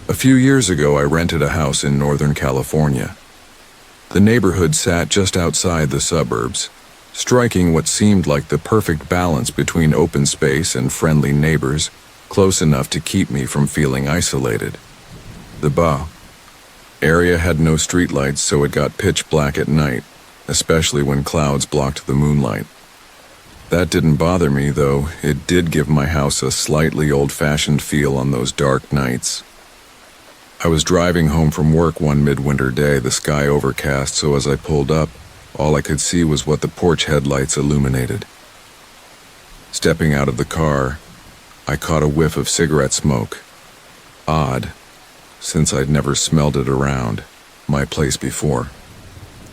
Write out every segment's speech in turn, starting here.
A few years ago, I rented a house in Northern California. The neighborhood sat just outside the suburbs, striking what seemed like the perfect balance between open space and friendly neighbors, close enough to keep me from feeling isolated. The area had no streetlights, so it got pitch black at night, especially when clouds blocked the moonlight. That didn't bother me, though. It did give my house a slightly old-fashioned feel on those dark nights. I was driving home from work one midwinter day, the sky overcast, so as I pulled up, all I could see was what the porch headlights illuminated. Stepping out of the car, I caught a whiff of cigarette smoke. Odd, since I'd never smelled it around my place before.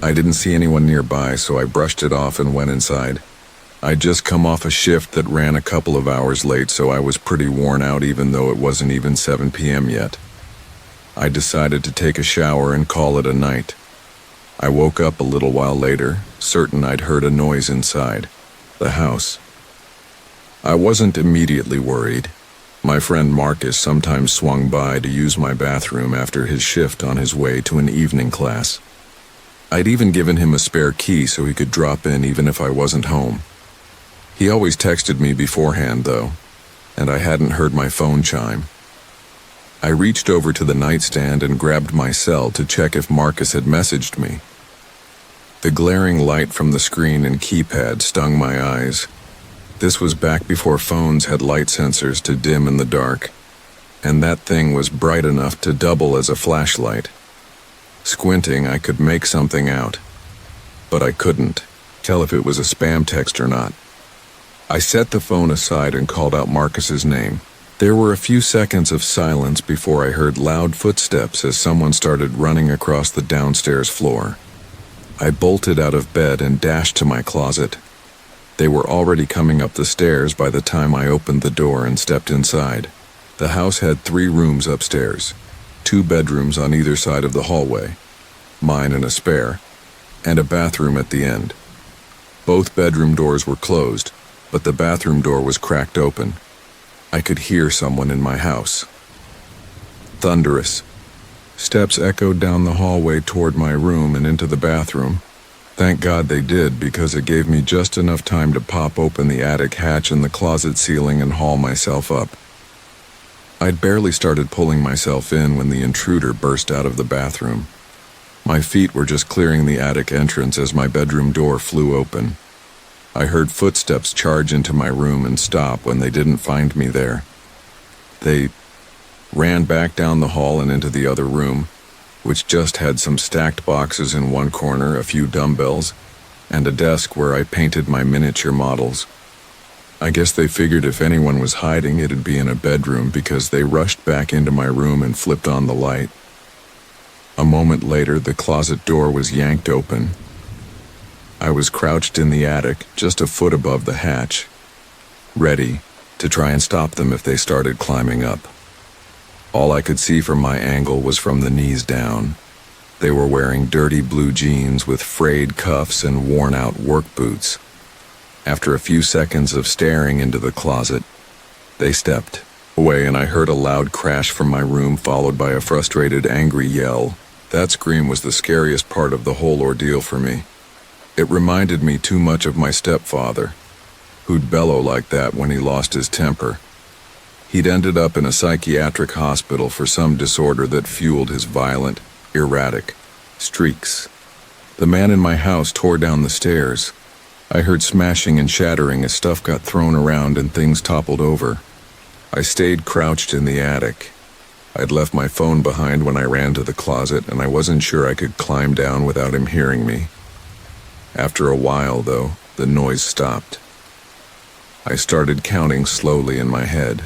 I didn't see anyone nearby, so I brushed it off and went inside. I'd just come off a shift that ran a couple of hours late, so I was pretty worn out even though it wasn't even 7 p.m. yet. I decided to take a shower and call it a night. I woke up a little while later, certain I'd heard a noise inside the house. I wasn't immediately worried. My friend Marcus sometimes swung by to use my bathroom after his shift on his way to an evening class. I'd even given him a spare key so he could drop in even if I wasn't home. He always texted me beforehand, though, and I hadn't heard my phone chime. I reached over to the nightstand and grabbed my cell to check if Marcus had messaged me. The glaring light from the screen and keypad stung my eyes. This was back before phones had light sensors to dim in the dark, and that thing was bright enough to double as a flashlight. Squinting, I could make something out, but I couldn't tell if it was a spam text or not. I set the phone aside and called out Marcus's name. There were a few seconds of silence before I heard loud footsteps as someone started running across the downstairs floor. I bolted out of bed and dashed to my closet. They were already coming up the stairs by the time I opened the door and stepped inside. The house had 3 rooms upstairs, 2 bedrooms on either side of the hallway, mine and a spare, and a bathroom at the end. Both bedroom doors were closed, but the bathroom door was cracked open. I could hear someone in my house. Thunderous. Steps echoed down the hallway toward my room and into the bathroom. Thank God they did, because it gave me just enough time to pop open the attic hatch in the closet ceiling and haul myself up. I'd barely started pulling myself in when the intruder burst out of the bathroom. My feet were just clearing the attic entrance as my bedroom door flew open. I heard footsteps charge into my room and stop when they didn't find me there. They ran back down the hall and into the other room, which just had some stacked boxes in one corner, a few dumbbells, and a desk where I painted my miniature models. I guess they figured if anyone was hiding, it'd be in a bedroom, because they rushed back into my room and flipped on the light. A moment later, the closet door was yanked open. I was crouched in the attic, just a foot above the hatch, ready to try and stop them if they started climbing up. All I could see from my angle was from the knees down. They were wearing dirty blue jeans with frayed cuffs and worn-out work boots. After a few seconds of staring into the closet, they stepped away, and I heard a loud crash from my room, followed by a frustrated, angry yell. That scream was the scariest part of the whole ordeal for me. It reminded me too much of my stepfather, who'd bellow like that when he lost his temper. He'd ended up in a psychiatric hospital for some disorder that fueled his violent, erratic streaks. The man in my house tore down the stairs. I heard smashing and shattering as stuff got thrown around and things toppled over. I stayed crouched in the attic. I'd left my phone behind when I ran to the closet, and I wasn't sure I could climb down without him hearing me. After a while, though, the noise stopped. I started counting slowly in my head.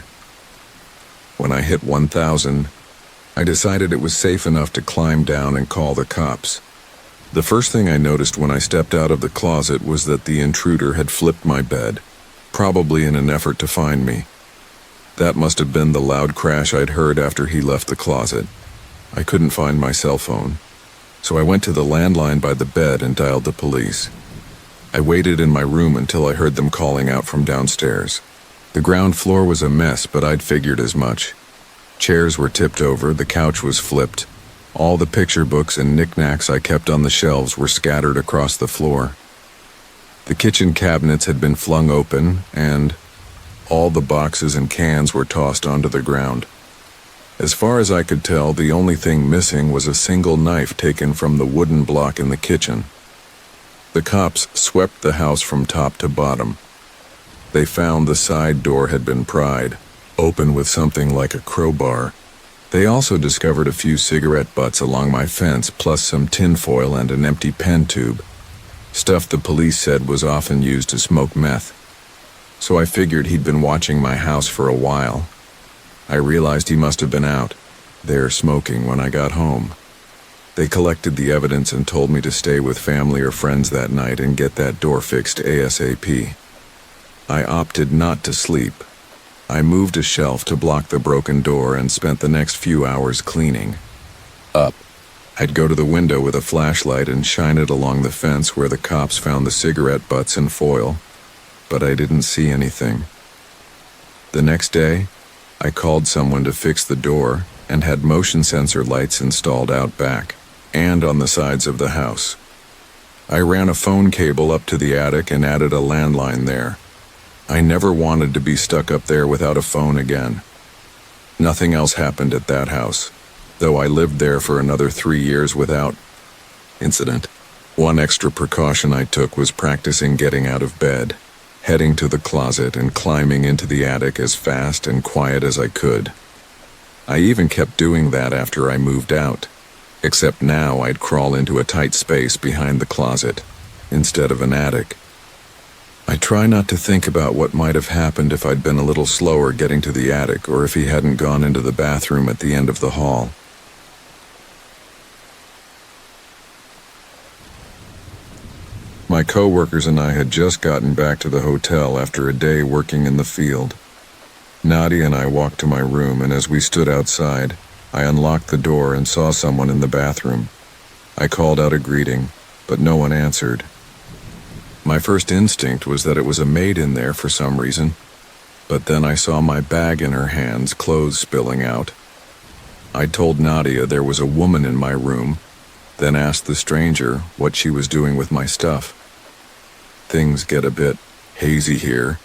When I hit 1,000, I decided it was safe enough to climb down and call the cops. The first thing I noticed when I stepped out of the closet was that the intruder had flipped my bed, probably in an effort to find me. That must have been the loud crash I'd heard after he left the closet. I couldn't find my cell phone, so I went to the landline by the bed and dialed the police. I waited in my room until I heard them calling out from downstairs. The ground floor was a mess, but I'd figured as much. Chairs were tipped over, the couch was flipped. All the picture books and knickknacks I kept on the shelves were scattered across the floor. The kitchen cabinets had been flung open, and all the boxes and cans were tossed onto the ground. As far as I could tell, the only thing missing was a single knife taken from the wooden block in the kitchen. The cops swept the house from top to bottom. They found the side door had been pried open with something like a crowbar. They also discovered a few cigarette butts along my fence, plus some tinfoil and an empty pen tube. Stuff the police said was often used to smoke meth. So I figured he'd been watching my house for a while. I realized he must have been out there smoking when I got home. They collected the evidence and told me to stay with family or friends that night and get that door fixed ASAP. I opted not to sleep. I moved a shelf to block the broken door and spent the next few hours cleaning up. I'd go to the window with a flashlight and shine it along the fence where the cops found the cigarette butts and foil, but I didn't see anything. The next day, I called someone to fix the door and had motion sensor lights installed out back and on the sides of the house. I ran a phone cable up to the attic and added a landline there. I never wanted to be stuck up there without a phone again. Nothing else happened at that house, though I lived there for another 3 years without incident. One extra precaution I took was practicing getting out of bed, heading to the closet and climbing into the attic as fast and quiet as I could. I even kept doing that after I moved out, except now I'd crawl into a tight space behind the closet instead of an attic. I try not to think about what might have happened if I'd been a little slower getting to the attic or if he hadn't gone into the bathroom at the end of the hall. My co-workers and I had just gotten back to the hotel after a day working in the field. Nadia and I walked to my room, and as we stood outside, I unlocked the door and saw someone in the bathroom. I called out a greeting, but no one answered. My first instinct was that it was a maid in there for some reason, but then I saw my bag in her hands, clothes spilling out. I told Nadia there was a woman in my room, then asked the stranger what she was doing with my stuff. Things get a bit hazy here.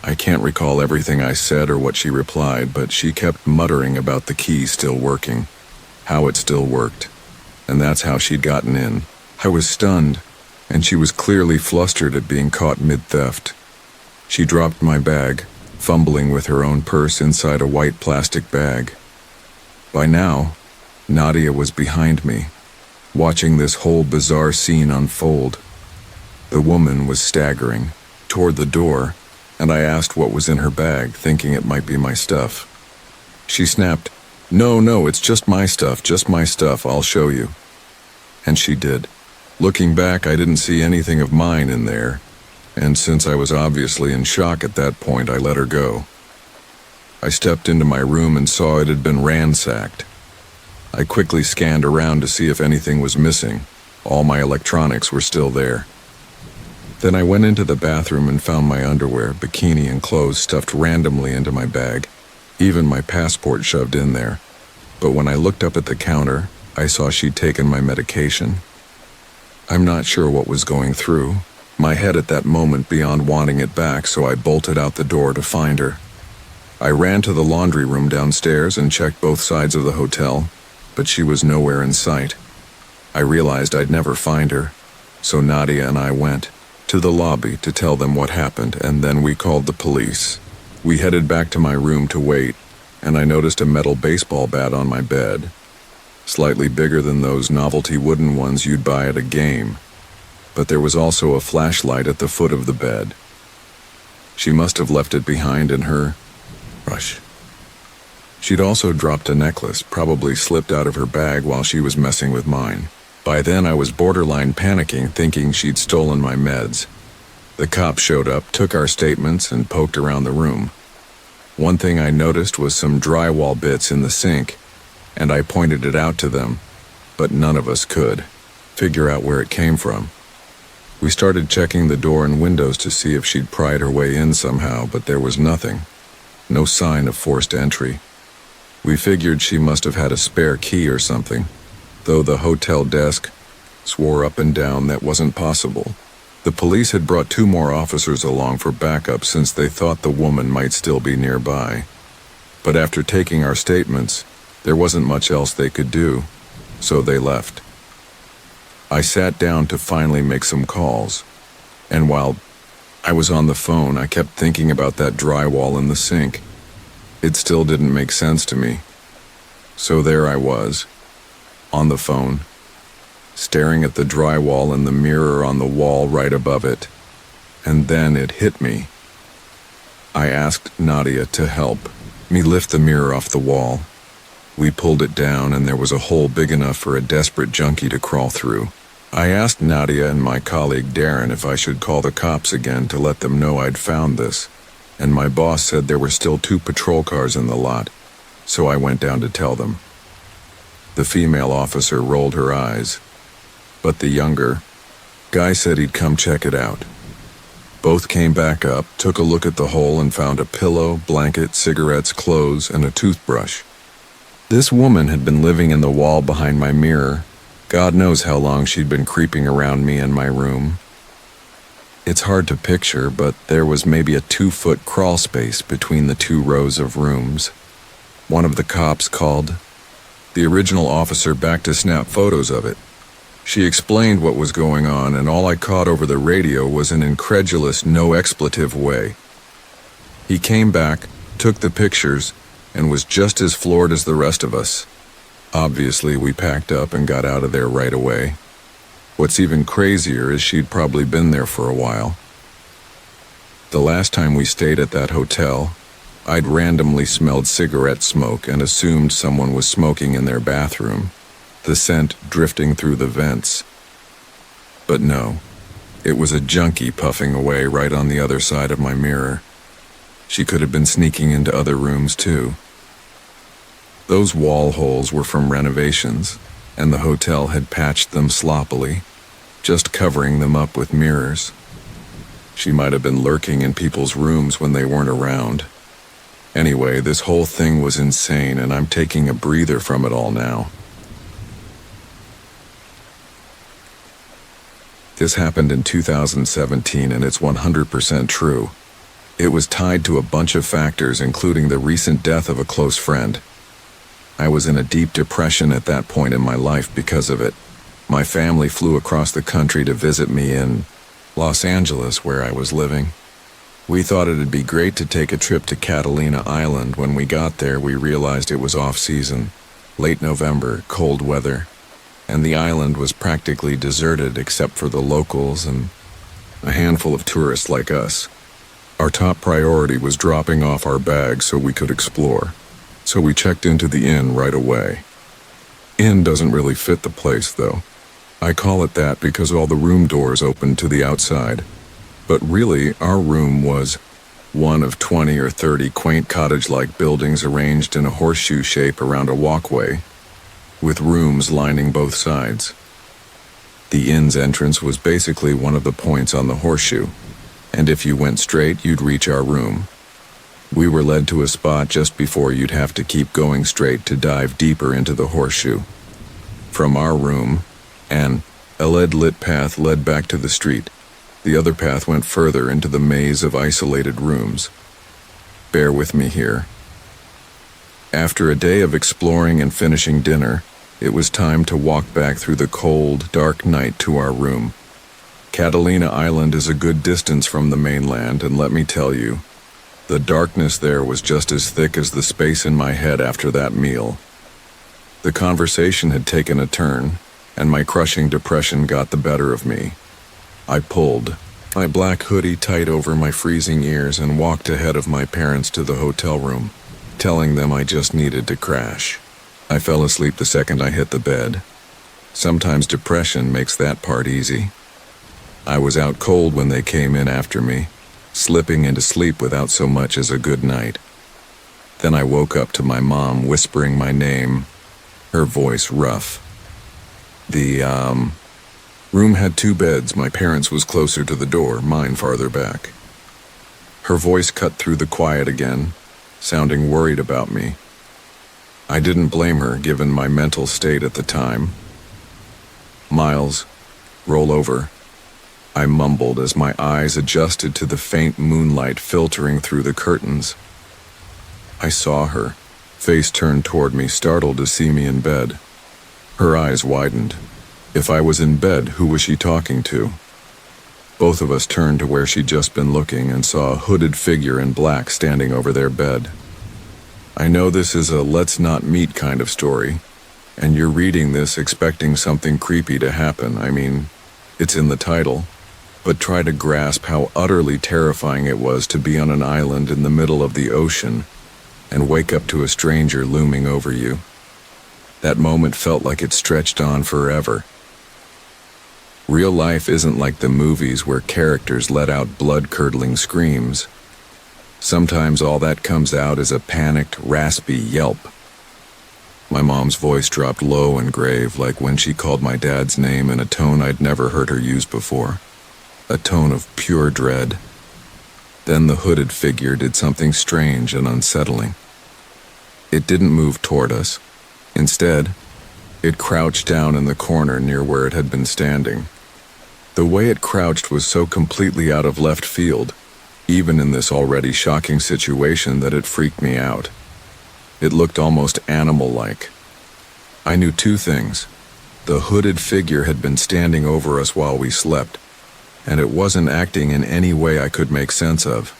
I can't recall everything I said or what she replied, but she kept muttering about the key still working, how it still worked, and that's how she'd gotten in. I was stunned, and she was clearly flustered at being caught mid-theft. She dropped my bag, fumbling with her own purse inside a white plastic bag. By now, Nadia was behind me, watching this whole bizarre scene unfold. The woman was staggering toward the door, and I asked what was in her bag, thinking it might be my stuff. She snapped, No, it's just my stuff, I'll show you." And she did. Looking back, I didn't see anything of mine in there, and since I was obviously in shock at that point, I let her go. I stepped into my room and saw it had been ransacked. I quickly scanned around to see if anything was missing. All my electronics were still there. Then I went into the bathroom and found my underwear, bikini, and clothes stuffed randomly into my bag, even my passport shoved in there. But when I looked up at the counter, I saw she'd taken my medication. I'm not sure what was going through my head at that moment beyond wanting it back, so I bolted out the door to find her. I ran to the laundry room downstairs and checked both sides of the hotel, but she was nowhere in sight. I realized I'd never find her, so Nadia and I went to the lobby to tell them what happened, and then we called the police. We headed back to my room to wait, and I noticed a metal baseball bat on my bed, slightly bigger than those novelty wooden ones you'd buy at a game, but there was also a flashlight at the foot of the bed. She must have left it behind in her rush. She'd also dropped a necklace, probably slipped out of her bag while she was messing with mine. By then I was borderline panicking, thinking she'd stolen my meds. The cops showed up, took our statements, and poked around the room. One thing I noticed was some drywall bits in the sink, and I pointed it out to them, but none of us could figure out where it came from. We started checking the door and windows to see if she'd pried her way in somehow, but there was nothing. No sign of forced entry. We figured she must have had a spare key or something, though the hotel desk swore up and down that wasn't possible. The police had brought 2 more officers along for backup since they thought the woman might still be nearby. But after taking our statements, there wasn't much else they could do, so they left. I sat down to finally make some calls, and while I was on the phone, I kept thinking about that drywall in the sink. It still didn't make sense to me. So there I was, on the phone, staring at the drywall and the mirror on the wall right above it. And then it hit me. I asked Nadia to help me lift the mirror off the wall. We pulled it down and there was a hole big enough for a desperate junkie to crawl through. I asked Nadia and my colleague Darren if I should call the cops again to let them know I'd found this, and my boss said there were still 2 patrol cars in the lot, so I went down to tell them. The female officer rolled her eyes, but the younger guy said he'd come check it out. Both came back up, took a look at the hole and found a pillow, blanket, cigarettes, clothes, and a toothbrush. This woman had been living in the wall behind my mirror. God knows how long she'd been creeping around me in my room. It's hard to picture, but there was maybe a 2-foot crawl space between the 2 rows of rooms. One of the cops called the original officer back to snap photos of it. She explained what was going on, and all I caught over the radio was an incredulous, no-expletive way. He came back, took the pictures, and was just as floored as the rest of us. Obviously, we packed up and got out of there right away. What's even crazier is she'd probably been there for a while. The last time we stayed at that hotel, I'd randomly smelled cigarette smoke and assumed someone was smoking in their bathroom, the scent drifting through the vents. But no, it was a junkie puffing away right on the other side of my mirror. She could have been sneaking into other rooms too. Those wall holes were from renovations, and the hotel had patched them sloppily, just covering them up with mirrors. She might have been lurking in people's rooms when they weren't around. Anyway, this whole thing was insane, and I'm taking a breather from it all now. This happened in 2017, and it's 100% true. It was tied to a bunch of factors, including the recent death of a close friend. I was in a deep depression at that point in my life because of it. My family flew across the country to visit me in Los Angeles, where I was living. We thought it'd be great to take a trip to Catalina Island. When we got there, we realized it was off-season, late November, cold weather, and the island was practically deserted except for the locals and a handful of tourists like us. Our top priority was dropping off our bags so we could explore. So we checked into the inn right away. Inn doesn't really fit the place, though. I call it that because all the room doors opened to the outside. But really, our room was one of 20 or 30 quaint cottage-like buildings arranged in a horseshoe shape around a walkway, with rooms lining both sides. The inn's entrance was basically one of the points on the horseshoe, and if you went straight, you'd reach our room. We were led to a spot just before you'd have to keep going straight to dive deeper into the horseshoe. From our room, a LED-lit path led back to the street. The other path went further into the maze of isolated rooms. Bear with me here. After a day of exploring and finishing dinner, it was time to walk back through the cold, dark night to our room. Catalina Island is a good distance from the mainland, and let me tell you, the darkness there was just as thick as the space in my head after that meal. The conversation had taken a turn, and my crushing depression got the better of me. I pulled my black hoodie tight over my freezing ears and walked ahead of my parents to the hotel room, telling them I just needed to crash. I fell asleep the second I hit the bed. Sometimes depression makes that part easy. I was out cold when they came in after me, slipping into sleep without so much as a good night. Then I woke up to my mom whispering my name, her voice rough. The room had 2 beds. My parents' was closer to the door, mine farther back. Her voice cut through the quiet again, sounding worried about me. I didn't blame her given my mental state at the time. "Miles, roll over," I mumbled as my eyes adjusted to the faint moonlight filtering through the curtains. I saw her, face turned toward me, startled to see me in bed. Her eyes widened. If I was in bed, who was she talking to? Both of us turned to where she'd just been looking and saw a hooded figure in black standing over their bed. I know this is a let's not meet kind of story, and you're reading this expecting something creepy to happen. I mean, it's in the title. But try to grasp how utterly terrifying it was to be on an island in the middle of the ocean and wake up to a stranger looming over you. That moment felt like it stretched on forever. Real life isn't like the movies where characters let out blood-curdling screams. Sometimes all that comes out is a panicked, raspy yelp. My mom's voice dropped low and grave, like when she called my dad's name in a tone I'd never heard her use before. A tone of pure dread. Then the hooded figure did something strange and unsettling. It didn't move toward us. Instead, it crouched down in the corner near where it had been standing. The way it crouched was so completely out of left field, even in this already shocking situation, that it freaked me out. It looked almost animal-like. I knew two things. The hooded figure had been standing over us while we slept, and it wasn't acting in any way I could make sense of.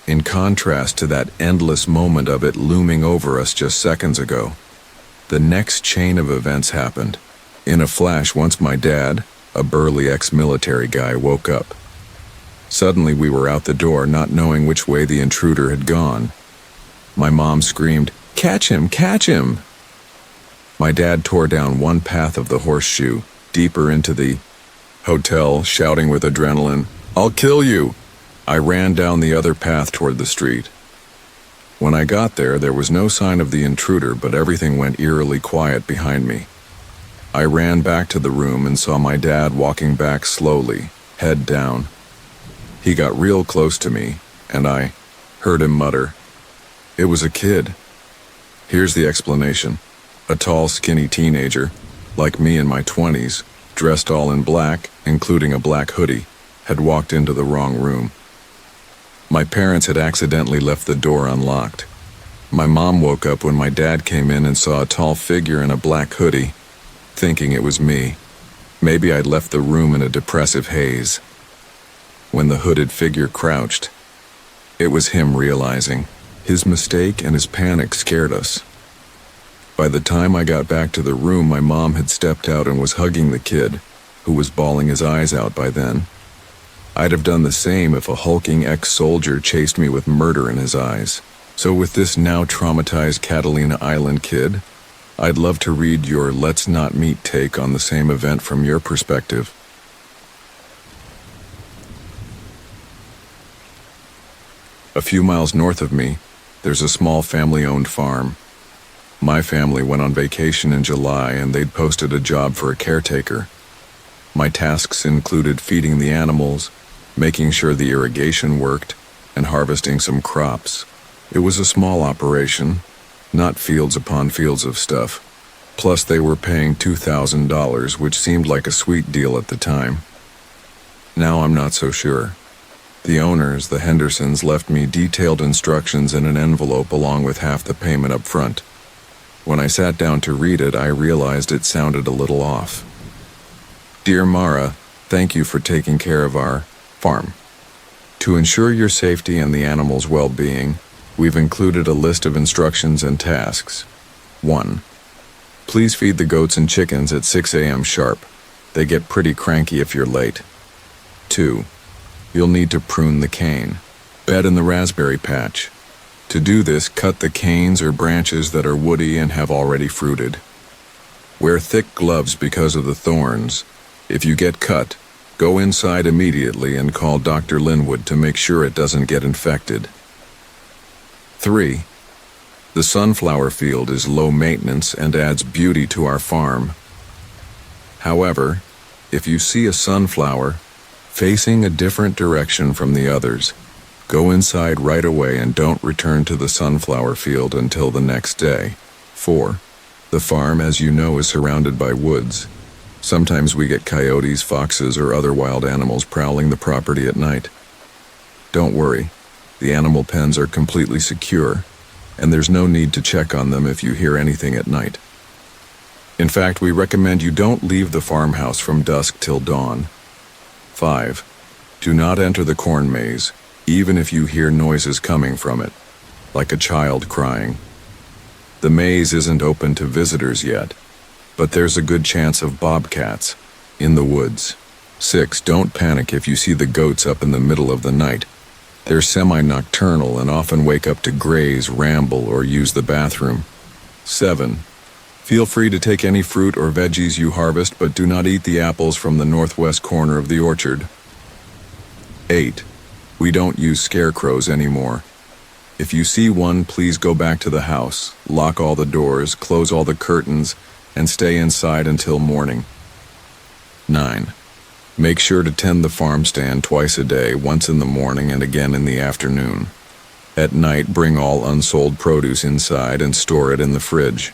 In contrast to that endless moment of it looming over us just seconds ago, the next chain of events happened. In a flash, once my dad, a burly ex-military guy, woke up. Suddenly we were out the door, not knowing which way the intruder had gone. My mom screamed, "Catch him! Catch him!" My dad tore down one path of the horseshoe, deeper into the hotel, shouting with adrenaline, "I'll kill you!" I ran down the other path toward the street. When I got there, there was no sign of the intruder, but everything went eerily quiet behind me. I ran back to the room and saw my dad walking back slowly, head down. He got real close to me, and I heard him mutter. It was a kid. Here's the explanation. A tall, skinny teenager, like me in my 20s, dressed all in black, including a black hoodie, had walked into the wrong room. My parents had accidentally left the door unlocked. My mom woke up when my dad came in and saw a tall figure in a black hoodie, thinking it was me. Maybe I'd left the room in a depressive haze. When the hooded figure crouched, it was him realizing. His mistake and his panic scared us. By the time I got back to the room, my mom had stepped out and was hugging the kid, who was bawling his eyes out by then. I'd have done the same if a hulking ex-soldier chased me with murder in his eyes. So with this now traumatized Catalina Island kid, I'd love to read your Let's Not Meet take on the same event from your perspective. A few miles north of me, there's a small family-owned farm. My family went on vacation in July and they'd posted a job for a caretaker. My tasks included feeding the animals, making sure the irrigation worked, and harvesting some crops. It was a small operation, not fields upon fields of stuff. Plus they were paying $2,000, which seemed like a sweet deal at the time. Now I'm not so sure. The owners, the Hendersons, left me detailed instructions in an envelope along with half the payment up front. When I sat down to read it, I realized it sounded a little off. Dear Mara, thank you for taking care of our farm. To ensure your safety and the animals' well-being, we've included a list of instructions and tasks. 1. Please feed the goats and chickens at 6 a.m. sharp. They get pretty cranky if you're late. 2. You'll need to prune the cane. Bed in the raspberry patch. To do this, cut the canes or branches that are woody and have already fruited. Wear thick gloves because of the thorns. If you get cut, go inside immediately and call Dr. Linwood to make sure it doesn't get infected. 3. The sunflower field is low maintenance and adds beauty to our farm. However, if you see a sunflower facing a different direction from the others, go inside right away and don't return to the sunflower field until the next day. 4. The farm, as you know, is surrounded by woods. Sometimes we get coyotes, foxes, or other wild animals prowling the property at night. Don't worry, the animal pens are completely secure, and there's no need to check on them if you hear anything at night. In fact, we recommend you don't leave the farmhouse from dusk till dawn. 5. Do not enter the corn maze, even if you hear noises coming from it, like a child crying. The maze isn't open to visitors yet, but there's a good chance of bobcats in the woods. 6. Don't panic if you see the goats up in the middle of the night. They're semi-nocturnal and often wake up to graze, ramble, or use the bathroom. 7. Feel free to take any fruit or veggies you harvest, but do not eat the apples from the northwest corner of the orchard. 8. We don't use scarecrows anymore. If you see one, please go back to the house, lock all the doors, close all the curtains, and stay inside until morning. 9. Make sure to tend the farm stand twice a day, once in the morning and again in the afternoon. At night, bring all unsold produce inside and store it in the fridge.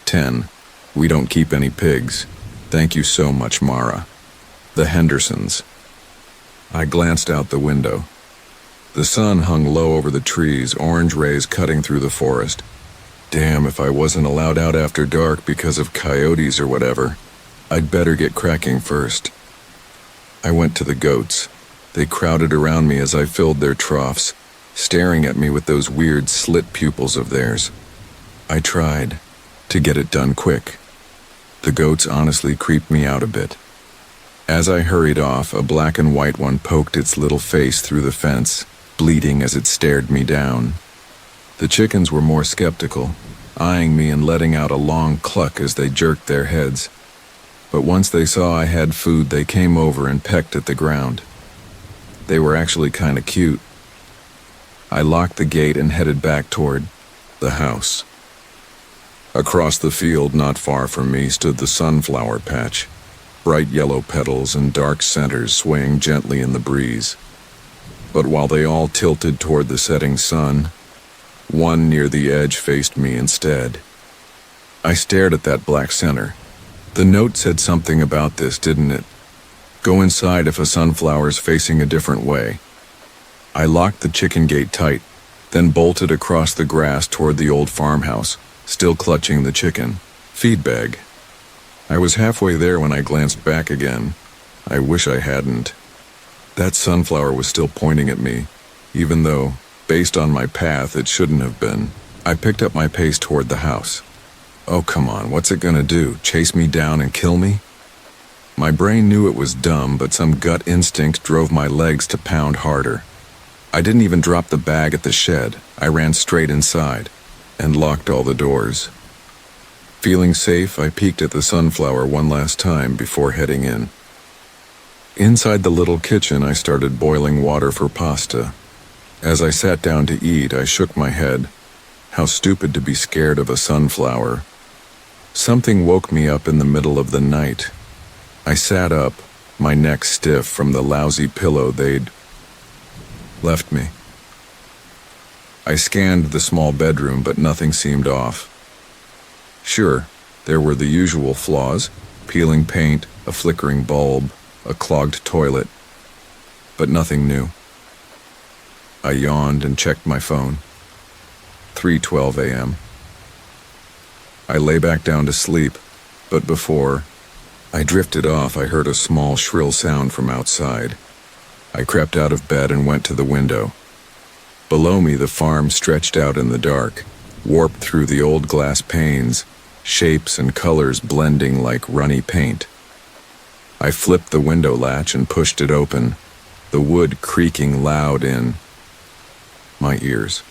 10. We don't keep any pigs. Thank you so much, Mara. The Hendersons. I glanced out the window. The sun hung low over the trees, orange rays cutting through the forest. Damn, if I wasn't allowed out after dark because of coyotes or whatever. I'd better get cracking first. I went to the goats. They crowded around me as I filled their troughs, staring at me with those weird slit pupils of theirs. I tried to get it done quick. The goats honestly creeped me out a bit. As I hurried off, a black and white one poked its little face through the fence, bleating as it stared me down. The chickens were more skeptical, eyeing me and letting out a long cluck as they jerked their heads. But once they saw I had food, they came over and pecked at the ground. They were actually kind of cute. I locked the gate and headed back toward the house. Across the field, not far from me, stood the sunflower patch, bright yellow petals and dark centers swaying gently in the breeze. But while they all tilted toward the setting sun, one near the edge faced me instead. I stared at that black center. The note said something about this, didn't it? Go inside if a sunflower's facing a different way. I locked the chicken gate tight, then bolted across the grass toward the old farmhouse, still clutching the chicken feed bag. I was halfway there when I glanced back again. I wish I hadn't. That sunflower was still pointing at me, even though, based on my path, it shouldn't have been. I picked up my pace toward the house. Oh, come on, what's it gonna do? Chase me down and kill me? My brain knew it was dumb, but some gut instinct drove my legs to pound harder. I didn't even drop the bag at the shed. I ran straight inside and locked all the doors. Feeling safe, I peeked at the sunflower one last time before heading in. Inside the little kitchen, I started boiling water for pasta. As I sat down to eat, I shook my head. How stupid to be scared of a sunflower. Something woke me up in the middle of the night. I sat up, my neck stiff from the lousy pillow they'd left me. I scanned the small bedroom, but nothing seemed off. Sure, there were the usual flaws: peeling paint, a flickering bulb, a clogged toilet, but nothing new. I yawned and checked my phone. 3:12 a.m. I lay back down to sleep, but before I drifted off, I heard a small, shrill sound from outside. I crept out of bed and went to the window. Below me, the farm stretched out in the dark, warped through the old glass panes, shapes and colors blending like runny paint. I flipped the window latch and pushed it open, the wood creaking loud in my ears.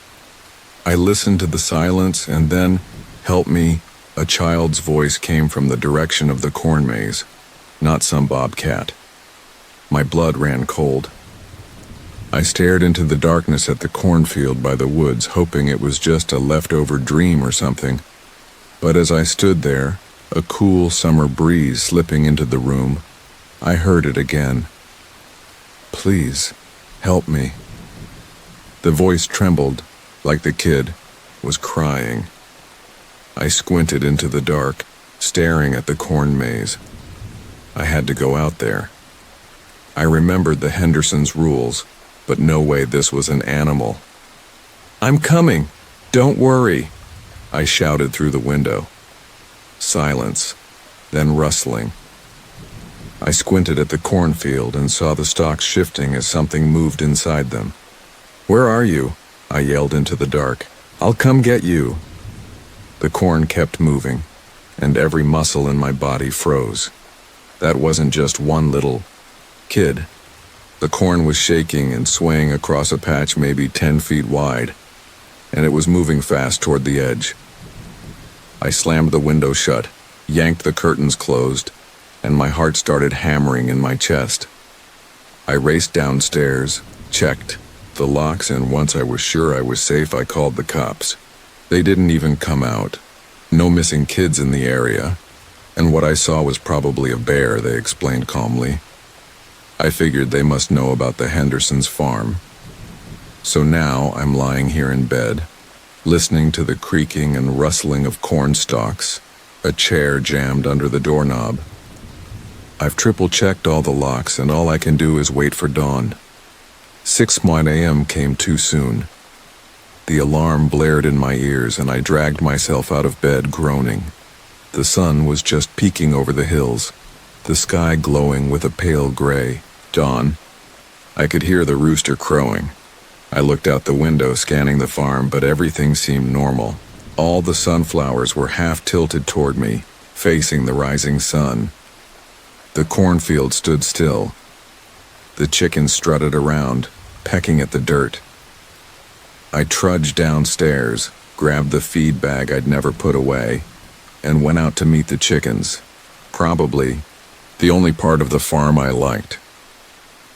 I listened to the silence, and then, help me, a child's voice came from the direction of the corn maze, not some bobcat. My blood ran cold. I stared into the darkness at the cornfield by the woods, hoping it was just a leftover dream or something. But as I stood there, a cool summer breeze slipping into the room, I heard it again. Please, help me. The voice trembled, like the kid was crying. I squinted into the dark, staring at the corn maze. I had to go out there. I remembered the Hendersons' rules, but no way this was an animal. "I'm coming! Don't worry!" I shouted through the window. Silence, then rustling. I squinted at the cornfield and saw the stalks shifting as something moved inside them. "Where are you?" I yelled into the dark. "I'll come get you." The corn kept moving, and every muscle in my body froze. That wasn't just one little kid. The corn was shaking and swaying across a patch maybe 10 feet wide, and it was moving fast toward the edge. I slammed the window shut, yanked the curtains closed, and my heart started hammering in my chest. I raced downstairs, checked the locks, and once I was sure I was safe, I called the cops. They didn't even come out. No missing kids in the area, and what I saw was probably a bear, they explained calmly. I figured they must know about the Hendersons' farm. So now I'm lying here in bed, listening to the creaking and rustling of corn stalks, a chair jammed under the doorknob. I've triple-checked all the locks, and all I can do is wait for dawn. 6:01 a.m. came too soon. The alarm blared in my ears, and I dragged myself out of bed groaning. The sun was just peeking over the hills, the sky glowing with a pale gray. Dawn. I could hear the rooster crowing. I looked out the window, scanning the farm, but everything seemed normal. All the sunflowers were half tilted toward me, facing the rising sun. The cornfield stood still. The chickens strutted around, pecking at the dirt. I trudged downstairs, grabbed the feed bag I'd never put away, and went out to meet the chickens. Probably the only part of the farm I liked.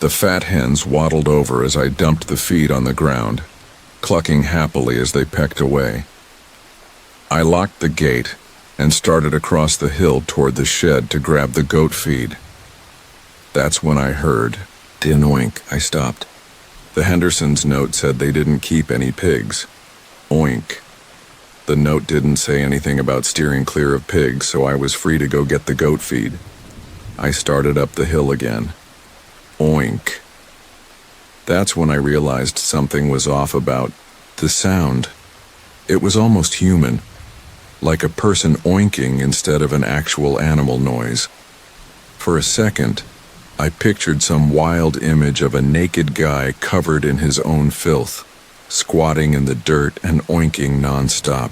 The fat hens waddled over as I dumped the feed on the ground, clucking happily as they pecked away. I locked the gate and started across the hill toward the shed to grab the goat feed. That's when I heard din oink. I stopped. The Hendersons' note said they didn't keep any pigs. Oink. The note didn't say anything about steering clear of pigs, so I was free to go get the goat feed. I started up the hill again. Oink. That's when I realized something was off about the sound. It was almost human, like a person oinking instead of an actual animal noise. For a second, I pictured some wild image of a naked guy covered in his own filth, squatting in the dirt and oinking nonstop.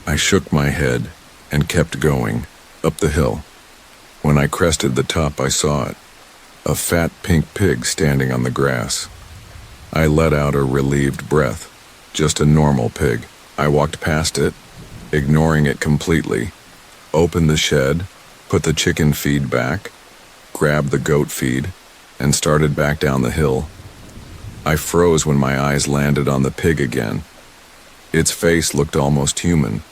I shook my head and kept going, up the hill. When I crested the top, I saw it. A fat pink pig standing on the grass. I let out a relieved breath. Just a normal pig. I walked past it, ignoring it completely, opened the shed, put the chicken feed back, grabbed the goat feed, and started back down the hill. I froze when my eyes landed on the pig again. Its face looked almost human.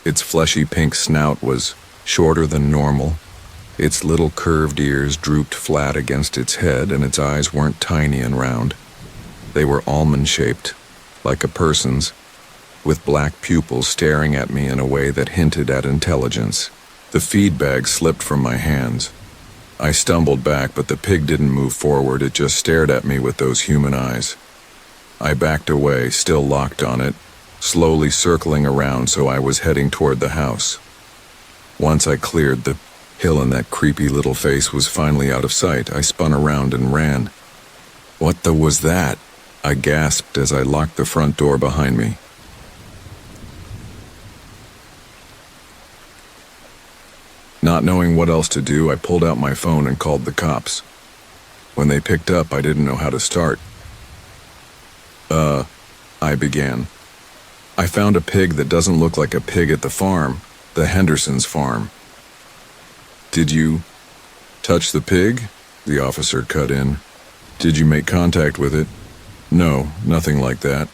Its fleshy pink snout was shorter than normal. Its little curved ears drooped flat against its head, and its eyes weren't tiny and round. They were almond-shaped, like a person's, with black pupils staring at me in a way that hinted at intelligence. The feed bag slipped from my hands. I stumbled back, but the pig didn't move forward. It just stared at me with those human eyes. I backed away, still locked on it, slowly circling around so I was heading toward the house. Once I cleared the hill and that creepy little face was finally out of sight, I spun around and ran. "What the was that?" I gasped as I locked the front door behind me. Not knowing what else to do, I pulled out my phone and called the cops. When they picked up, I didn't know how to start. I began. "I found a pig that doesn't look like a pig at the farm, the Hendersons' farm." "Did you touch the pig?" the officer cut in. "Did you make contact with it?" "No, nothing like that."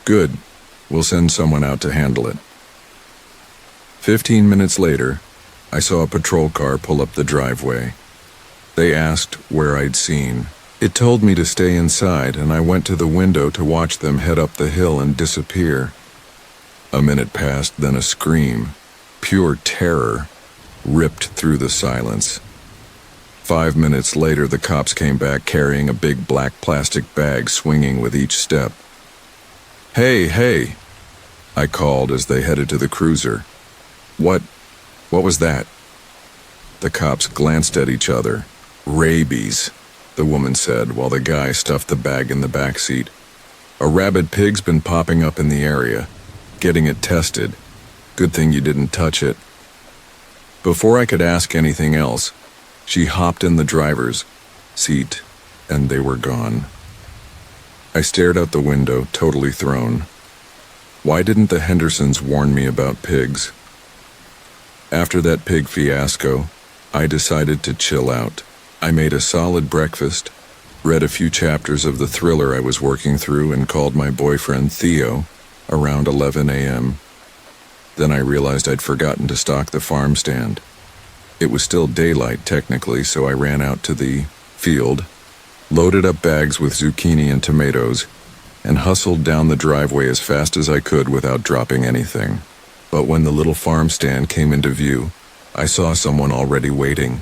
"Good. We'll send someone out to handle it." 15 minutes later, I saw a patrol car pull up the driveway. They asked where I'd seen. It told me to stay inside, and I went to the window to watch them head up the hill and disappear. A minute passed, then a scream, pure terror, ripped through the silence. 5 minutes later, the cops came back carrying a big black plastic bag swinging with each step. "Hey, hey," I called as they headed to the cruiser. What was that?" The cops glanced at each other. "Rabies," the woman said while the guy stuffed the bag in the back seat. "A rabid pig's been popping up in the area. Getting it tested. Good thing you didn't touch it." Before I could ask anything else, she hopped in the driver's seat, and they were gone. I stared out the window, totally thrown. Why didn't the Hendersons warn me about pigs? After that pig fiasco, I decided to chill out. I made a solid breakfast, read a few chapters of the thriller I was working through, and called my boyfriend Theo around 11 a.m. Then I realized I'd forgotten to stock the farm stand. It was still daylight technically, so I ran out to the field, loaded up bags with zucchini and tomatoes, and hustled down the driveway as fast as I could without dropping anything. But when the little farm stand came into view, I saw someone already waiting.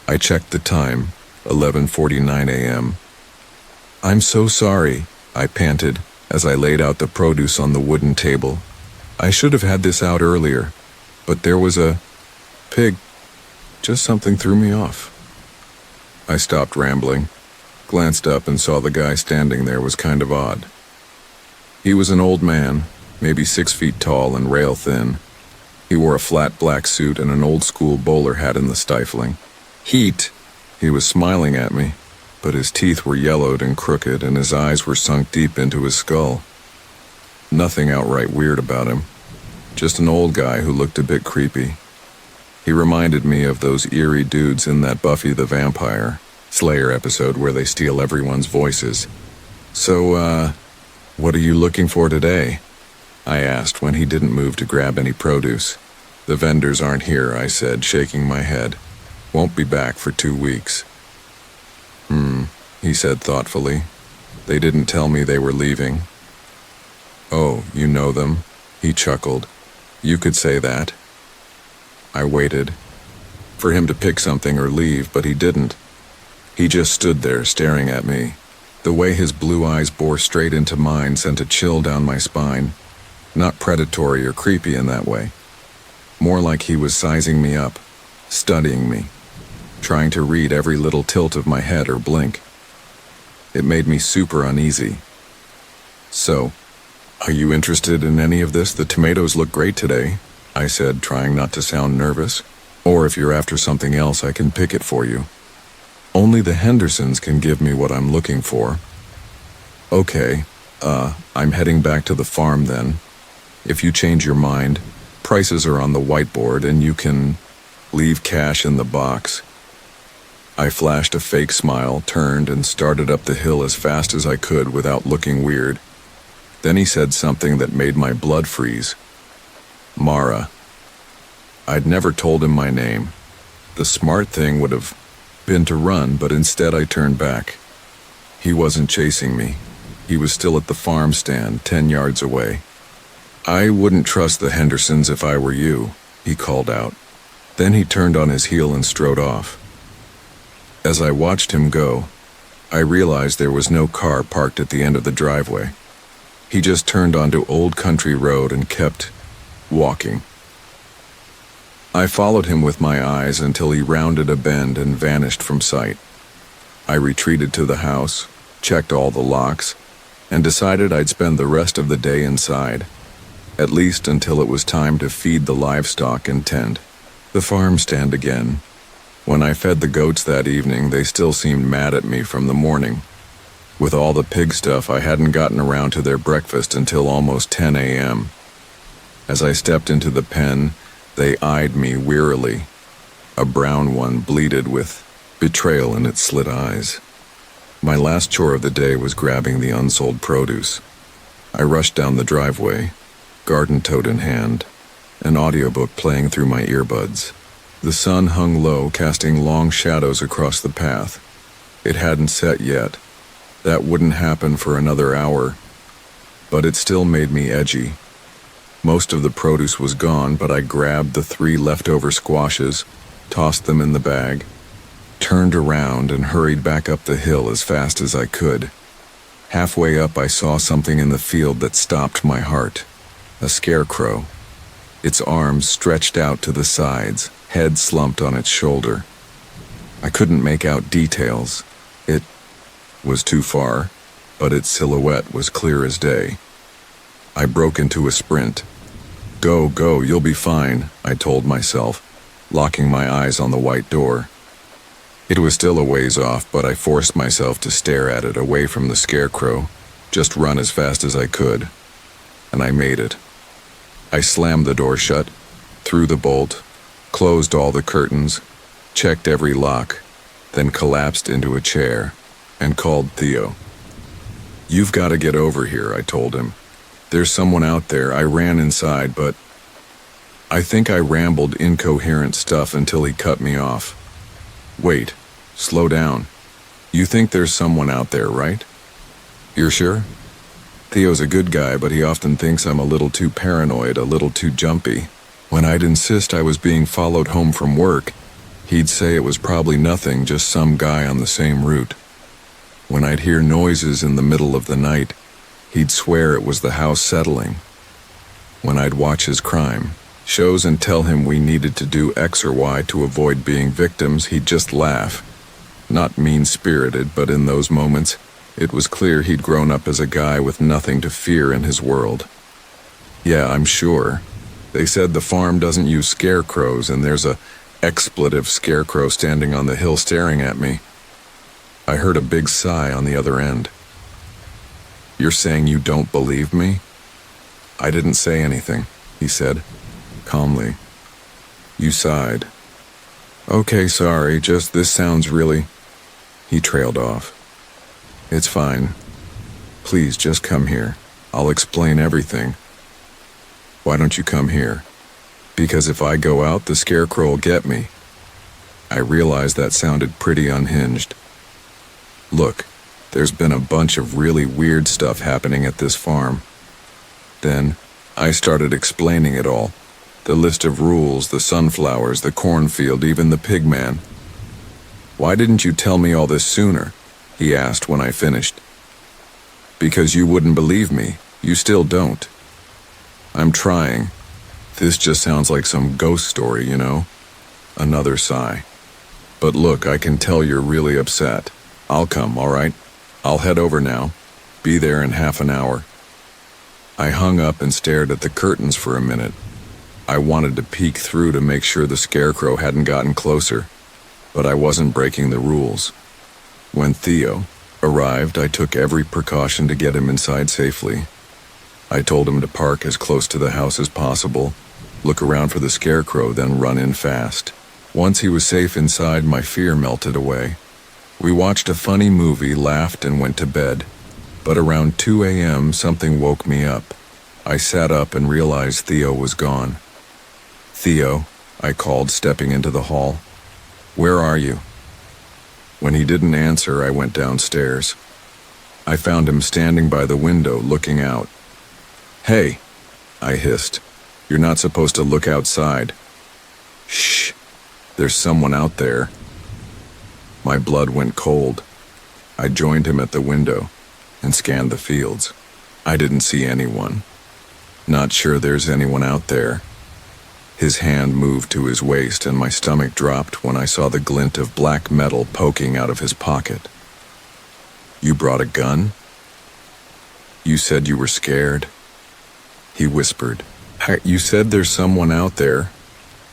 I checked the time, 11:49 a.m. "I'm so sorry," I panted as I laid out the produce on the wooden table. "I should have had this out earlier, but there was a pig. Just something threw me off." I stopped rambling, glanced up and saw the guy standing there was kind of odd. He was an old man, maybe 6 feet tall and rail thin. He wore a flat black suit and an old-school bowler hat in the stifling heat. He was smiling at me, but his teeth were yellowed and crooked and his eyes were sunk deep into his skull. Nothing outright weird about him, just an old guy who looked a bit creepy. He reminded me of those eerie dudes in that Buffy the Vampire Slayer episode where they steal everyone's voices. "So, what are you looking for today?" I asked when he didn't move to grab any produce. "The vendors aren't here," I said, shaking my head. "Won't be back for 2 weeks. He said thoughtfully. "They didn't tell me they were leaving." "Oh, you know them?" He chuckled. "You could say that." I waited for him to pick something or leave, but he didn't. He just stood there staring at me. The way his blue eyes bore straight into mine sent a chill down my spine. Not predatory or creepy in that way. More like he was sizing me up, studying me, trying to read every little tilt of my head or blink. It made me super uneasy. "So, are you interested in any of this? The tomatoes look great today," I said, trying not to sound nervous. "Or if you're after something else, I can pick it for you. Only the Hendersons can give me what I'm looking for." "Okay, I'm heading back to the farm then. If you change your mind, prices are on the whiteboard and you can leave cash in the box." I flashed a fake smile, turned, and started up the hill as fast as I could without looking weird. Then he said something that made my blood freeze. "Mara." I'd never told him my name. The smart thing would have been to run, but instead I turned back. He wasn't chasing me. He was still at the farm stand, 10 yards away. "I wouldn't trust the Hendersons if I were you," he called out. Then he turned on his heel and strode off. As I watched him go, I realized there was no car parked at the end of the driveway. He just turned onto Old Country Road and kept walking. I followed him with my eyes until he rounded a bend and vanished from sight. I retreated to the house, checked all the locks, and decided I'd spend the rest of the day inside, at least until it was time to feed the livestock and tend the farm stand again. When I fed the goats that evening, they still seemed mad at me from the morning. With all the pig stuff, I hadn't gotten around to their breakfast until almost 10 a.m. As I stepped into the pen, they eyed me wearily. A brown one bleated with betrayal in its slit eyes. My last chore of the day was grabbing the unsold produce. I rushed down the driveway, garden tote in hand, an audiobook playing through my earbuds. The sun hung low, casting long shadows across the path. It hadn't set yet. That wouldn't happen for another hour, but it still made me edgy. Most of the produce was gone, but I grabbed the 3 leftover squashes, tossed them in the bag, turned around and hurried back up the hill as fast as I could. Halfway up, I saw something in the field that stopped my heart. A scarecrow. Its arms stretched out to the sides, head slumped on its shoulder. I couldn't make out details. It was too far, but its silhouette was clear as day. I broke into a sprint. Go, go, you'll be fine, I told myself, locking my eyes on the white door. It was still a ways off, but I forced myself to stare at it away from the scarecrow, just run as fast as I could. And I made it. I slammed the door shut, threw the bolt, closed all the curtains, checked every lock, then collapsed into a chair and called Theo. "You've got to get over here," I told him. "There's someone out there." I ran inside, but I think I rambled incoherent stuff until he cut me off. "Wait, slow down. You think there's someone out there, right? You're sure?" Theo's a good guy, but he often thinks I'm a little too paranoid, a little too jumpy. When I'd insist I was being followed home from work, he'd say it was probably nothing, just some guy on the same route. When I'd hear noises in the middle of the night, he'd swear it was the house settling. When I'd watch his crime shows and tell him we needed to do X or Y to avoid being victims, he'd just laugh. Not mean-spirited, but in those moments, it was clear he'd grown up as a guy with nothing to fear in his world. "Yeah, I'm sure. They said the farm doesn't use scarecrows, and there's a expletive scarecrow standing on the hill staring at me." I heard a big sigh on the other end. "You're saying you don't believe me?" "I didn't say anything," he said, calmly. "You sighed." "Okay, sorry, just this sounds really..." He trailed off. "It's fine. Please, just come here. I'll explain everything." "Why don't you come here?" "Because if I go out, the scarecrow will get me." I realized that sounded pretty unhinged. "Look, there's been a bunch of really weird stuff happening at this farm." Then I started explaining it all. The list of rules, the sunflowers, the cornfield, even the pig man. "Why didn't you tell me all this sooner?" he asked when I finished. "Because you wouldn't believe me. You still don't." "I'm trying. This just sounds like some ghost story, you know?" Another sigh. "But look, I can tell you're really upset. I'll come, all right? I'll head over now. Be there in half an hour." I hung up and stared at the curtains for a minute. I wanted to peek through to make sure the scarecrow hadn't gotten closer, but I wasn't breaking the rules. When Theo arrived, I took every precaution to get him inside safely. I told him to park as close to the house as possible, look around for the scarecrow, then run in fast. Once he was safe inside, my fear melted away. We watched a funny movie, laughed, and went to bed. But around 2 a.m., something woke me up. I sat up and realized Theo was gone. "Theo," I called, stepping into the hall. "Where are you?" When he didn't answer, I went downstairs. I found him standing by the window, looking out. "Hey," I hissed. "You're not supposed to look outside." "Shh, there's someone out there." My blood went cold. I joined him at the window and scanned the fields. I didn't see anyone. "Not sure there's anyone out there." His hand moved to his waist, and my stomach dropped when I saw the glint of black metal poking out of his pocket. "You brought a gun? You said you were scared." He whispered. "You said there's someone out there.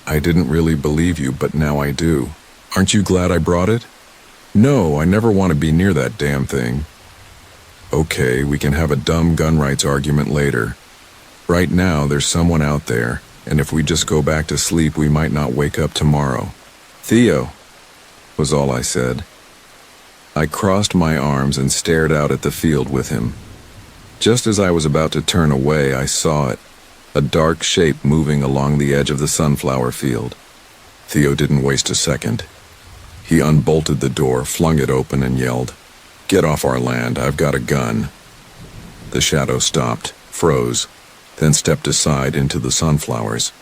I didn't really believe you, but now I do. Aren't you glad I brought it?" "No, I never want to be near that damn thing." "Okay, we can have a dumb gun rights argument later. Right now, there's someone out there, and if we just go back to sleep, we might not wake up tomorrow." "Theo," was all I said. I crossed my arms and stared out at the field with him. Just as I was about to turn away, I saw it, a dark shape moving along the edge of the sunflower field. Theo didn't waste a second. He unbolted the door, flung it open, and yelled, "Get off our land, I've got a gun." The shadow stopped, froze, then stepped aside into the sunflowers.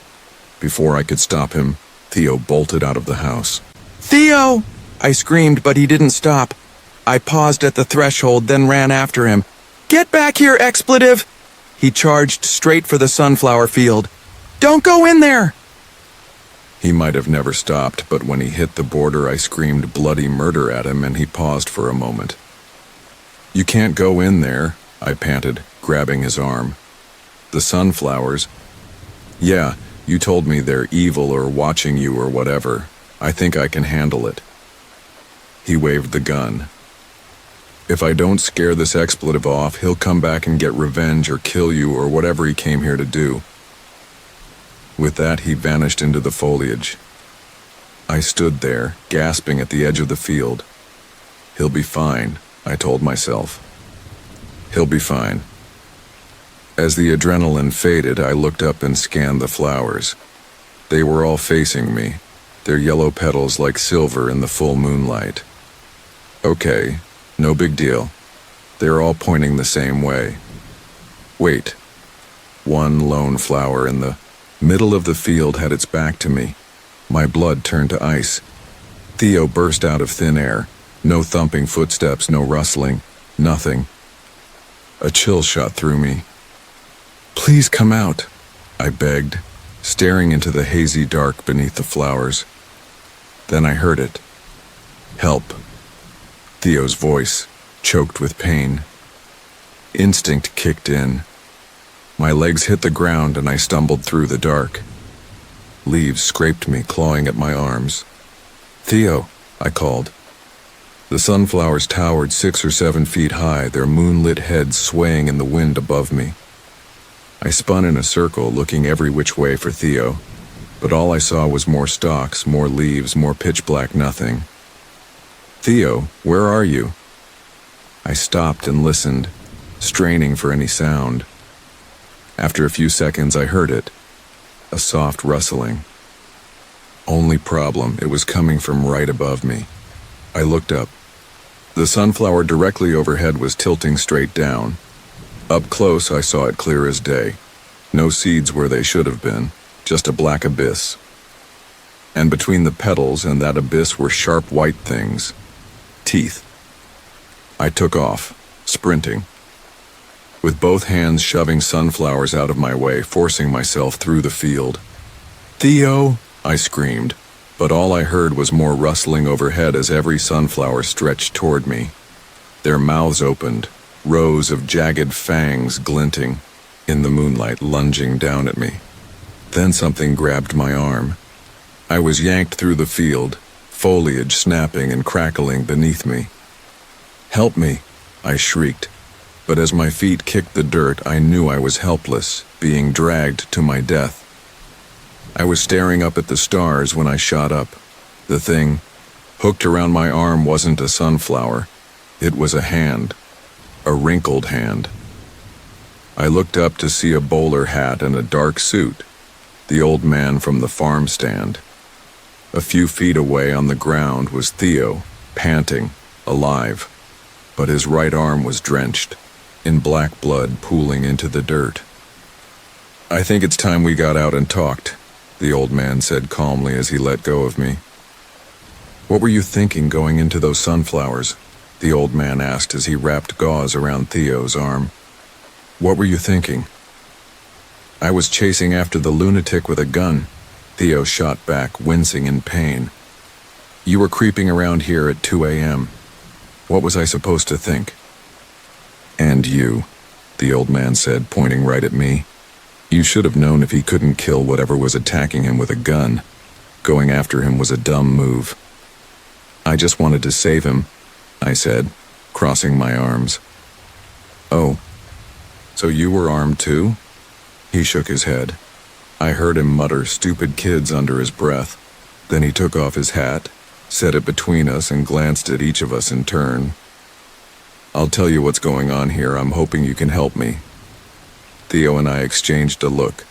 Before I could stop him, Theo bolted out of the house. "Theo!" I screamed, but he didn't stop. I paused at the threshold, then ran after him. "Get back here, expletive!" He charged straight for the sunflower field. "Don't go in there!" He might have never stopped, but when he hit the border, I screamed bloody murder at him, and he paused for a moment. "You can't go in there," I panted, grabbing his arm. "The sunflowers? Yeah, you told me they're evil or watching you or whatever. I think I can handle it." He waved the gun. "If I don't scare this expletive off, he'll come back and get revenge or kill you or whatever he came here to do." With that, he vanished into the foliage. I stood there, gasping at the edge of the field. "He'll be fine," I told myself. "He'll be fine." As the adrenaline faded, I looked up and scanned the flowers. They were all facing me, their yellow petals like silver in the full moonlight. Okay, no big deal. They're all pointing the same way. Wait. One lone flower in the middle of the field had its back to me. My blood turned to ice. Theo burst out of thin air. No thumping footsteps, no rustling, nothing. A chill shot through me. "Please come out," I begged, staring into the hazy dark beneath the flowers. Then I heard it. "Help." Theo's voice, choked with pain. Instinct kicked in. My legs hit the ground and I stumbled through the dark. Leaves scraped me, clawing at my arms. "Theo," I called. The sunflowers towered 6 or 7 feet high, their moonlit heads swaying in the wind above me. I spun in a circle, looking every which way for Theo, but all I saw was more stalks, more leaves, more pitch-black nothing. "Theo, where are you?" I stopped and listened, straining for any sound. After a few seconds, I heard it. A soft rustling. Only problem, it was coming from right above me. I looked up. The sunflower directly overhead was tilting straight down. Up close, I saw it clear as day. No seeds where they should have been, just a black abyss. And between the petals and that abyss were sharp white things. Teeth. I took off, sprinting. With both hands shoving sunflowers out of my way, forcing myself through the field. "Theo!" I screamed, but all I heard was more rustling overhead as every sunflower stretched toward me. Their mouths opened, rows of jagged fangs glinting, in the moonlight lunging down at me. Then something grabbed my arm. I was yanked through the field, foliage snapping and crackling beneath me. "Help me!" I shrieked. But as my feet kicked the dirt, I knew I was helpless, being dragged to my death. I was staring up at the stars when I shot up. The thing, hooked around my arm, wasn't a sunflower. It was a hand. A wrinkled hand. I looked up to see a bowler hat and a dark suit. The old man from the farm stand. A few feet away on the ground was Theo, panting, alive. But his right arm was drenched, in black blood pooling into the dirt. "I think it's time we got out and talked," the old man said calmly as he let go of me. "What were you thinking going into those sunflowers?" the old man asked as he wrapped gauze around Theo's arm. "What were you thinking?" "I was chasing after the lunatic with a gun," Theo shot back, wincing in pain. "You were creeping around here at 2 a.m. What was I supposed to think?" "And you," the old man said, pointing right at me. "You should have known if he couldn't kill whatever was attacking him with a gun. Going after him was a dumb move." "I just wanted to save him," I said, crossing my arms. "Oh, so you were armed too?" He shook his head. I heard him mutter "stupid kids" under his breath. Then he took off his hat, set it between us, and glanced at each of us in turn. "I'll tell you what's going on here. I'm hoping you can help me." Theo and I exchanged a look.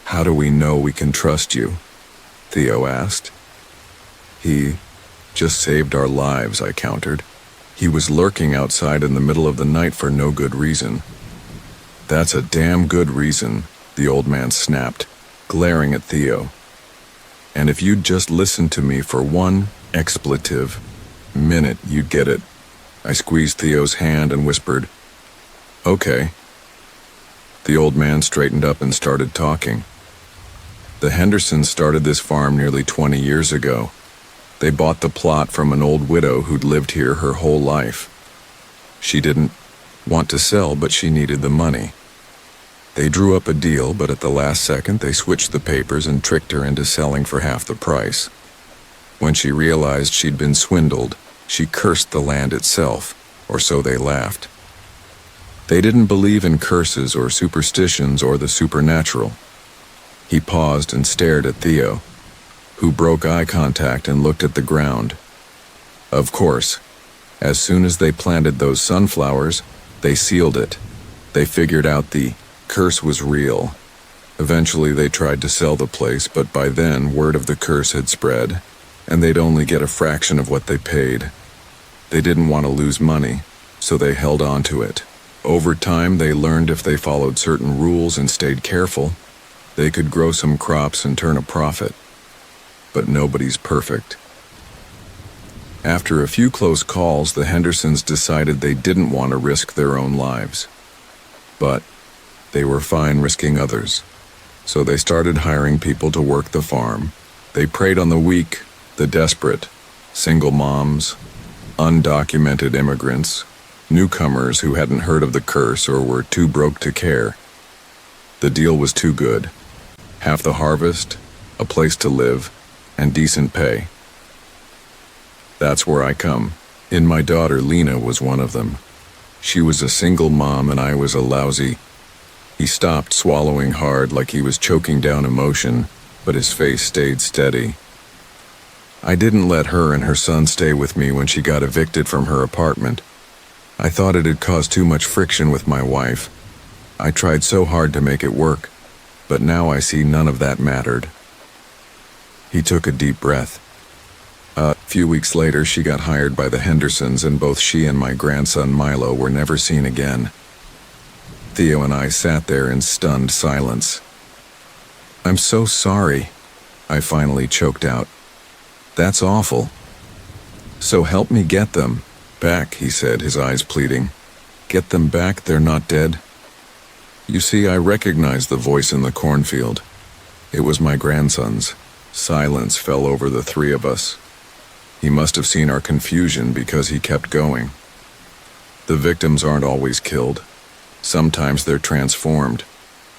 "How do we know we can trust you?" Theo asked. "He just saved our lives," I countered. "He was lurking outside in the middle of the night for no good reason." That's a damn good reason, the old man snapped, glaring at Theo. And if you'd just listened to me for one expletive minute, you'd get it. I squeezed Theo's hand and whispered, "Okay." The old man straightened up and started talking. The Hendersons started this farm nearly 20 years ago. They bought the plot from an old widow who'd lived here her whole life. She didn't want to sell, but she needed the money. They drew up a deal, but at the last second they switched the papers and tricked her into selling for half the price. When she realized she'd been swindled, she cursed the land itself, or so they laughed. They didn't believe in curses or superstitions or the supernatural. He paused and stared at Theo, who broke eye contact and looked at the ground. Of course, as soon as they planted those sunflowers, they sealed it. They figured out the curse was real. Eventually they tried to sell the place, but by then word of the curse had spread, and they'd only get a fraction of what they paid. They didn't want to lose money, so they held on to it. Over time, they learned if they followed certain rules and stayed careful, they could grow some crops and turn a profit. But nobody's perfect. After a few close calls, the Hendersons decided they didn't want to risk their own lives. But they were fine risking others. So they started hiring people to work the farm. They preyed on the weak, the desperate, single moms, undocumented immigrants, newcomers who hadn't heard of the curse or were too broke to care. The deal was too good. Half the harvest, a place to live, and decent pay. That's where I come in. My daughter Lena was one of them. She was a single mom and I was a lousy... He stopped, swallowing hard like he was choking down emotion, but his face stayed steady. I didn't let her and her son stay with me when she got evicted from her apartment. I thought it had caused too much friction with my wife. I tried so hard to make it work, but now I see none of that mattered. He took a deep breath. A few weeks later, she got hired by the Hendersons, and both she and my grandson Milo were never seen again. Theo and I sat there in stunned silence. "I'm so sorry," I finally choked out. "That's awful." "So help me get them back," he said, his eyes pleading. "Get them back, they're not dead." You see, I recognized the voice in the cornfield. It was my grandson's. Silence fell over the three of us. He must have seen our confusion because he kept going. The victims aren't always killed. Sometimes they're transformed,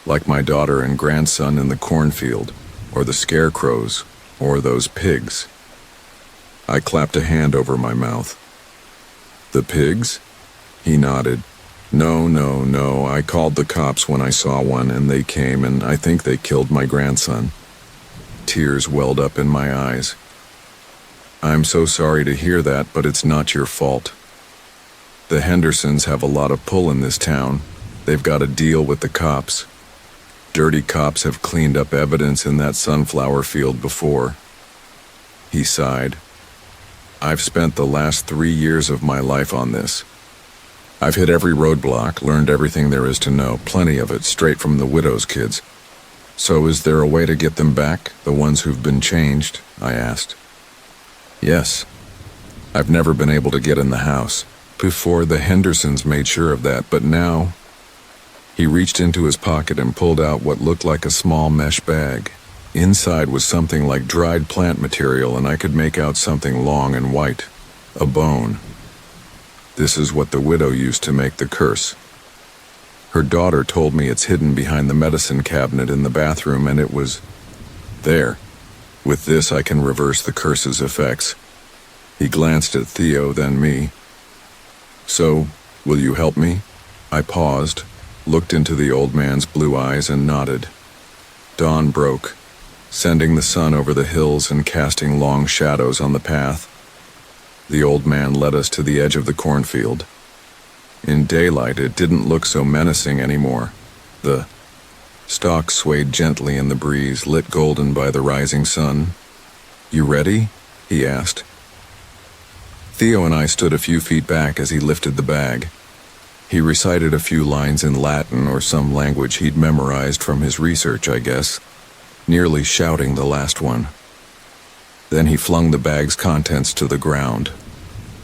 like my daughter and grandson in the cornfield, or the scarecrows, or those pigs. I clapped a hand over my mouth. "The pigs?" He nodded. No, I called the cops when I saw one, and they came, and I think they killed my grandson." Tears welled up in my eyes. "I'm so sorry to hear that, but it's not your fault. The Hendersons have a lot of pull in this town. They've got a deal with the cops. Dirty cops have cleaned up evidence in that sunflower field before." He sighed. "I've spent the last 3 years of my life on this. I've hit every roadblock, learned everything there is to know, plenty of it straight from the widow's kids. So is there a way to get them back, the ones who've been changed?" I asked. "Yes. I've never been able to get in the house. Before, the Hendersons made sure of that, but now..." He reached into his pocket and pulled out what looked like a small mesh bag. Inside was something like dried plant material, and I could make out something long and white. A bone. This is what the widow used to make the curse. Her daughter told me it's hidden behind the medicine cabinet in the bathroom, and it was there. With this, I can reverse the curse's effects. He glanced at Theo, then me. "So, will you help me?" I paused, looked into the old man's blue eyes, and nodded. Dawn broke, sending the sun over the hills and casting long shadows on the path. The old man led us to the edge of the cornfield. In daylight, it didn't look so menacing anymore. The stalks swayed gently in the breeze, lit golden by the rising sun. "You ready?" he asked. Theo and I stood a few feet back as he lifted the bag. He recited a few lines in Latin or some language he'd memorized from his research, I guess, nearly shouting the last one. Then he flung the bag's contents to the ground.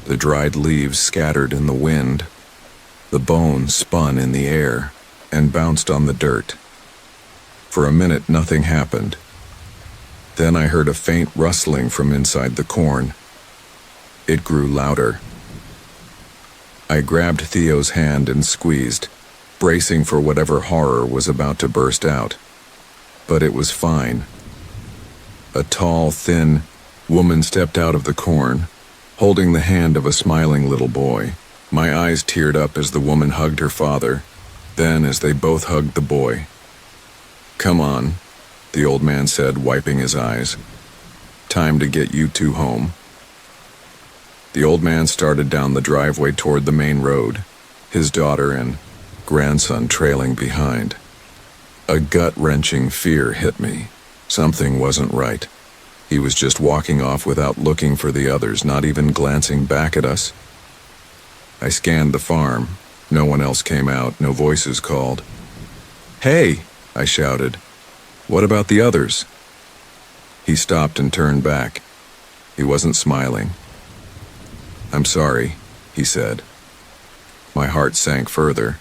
The dried leaves scattered in the wind. The bone spun in the air and bounced on the dirt. For a minute, nothing happened. Then I heard a faint rustling from inside the corn. It grew louder. I grabbed Theo's hand and squeezed, bracing for whatever horror was about to burst out. But it was fine. A tall, thin woman stepped out of the corn, holding the hand of a smiling little boy. My eyes teared up as the woman hugged her father, then as they both hugged the boy. "Come on," the old man said, wiping his eyes. "Time to get you two home." The old man started down the driveway toward the main road, his daughter and grandson trailing behind. A gut-wrenching fear hit me. Something wasn't right. He was just walking off without looking for the others, not even glancing back at us. I scanned the farm. No one else came out, no voices called. "Hey!" I shouted. "What about the others?" He stopped and turned back. He wasn't smiling. "I'm sorry," he said. My heart sank further.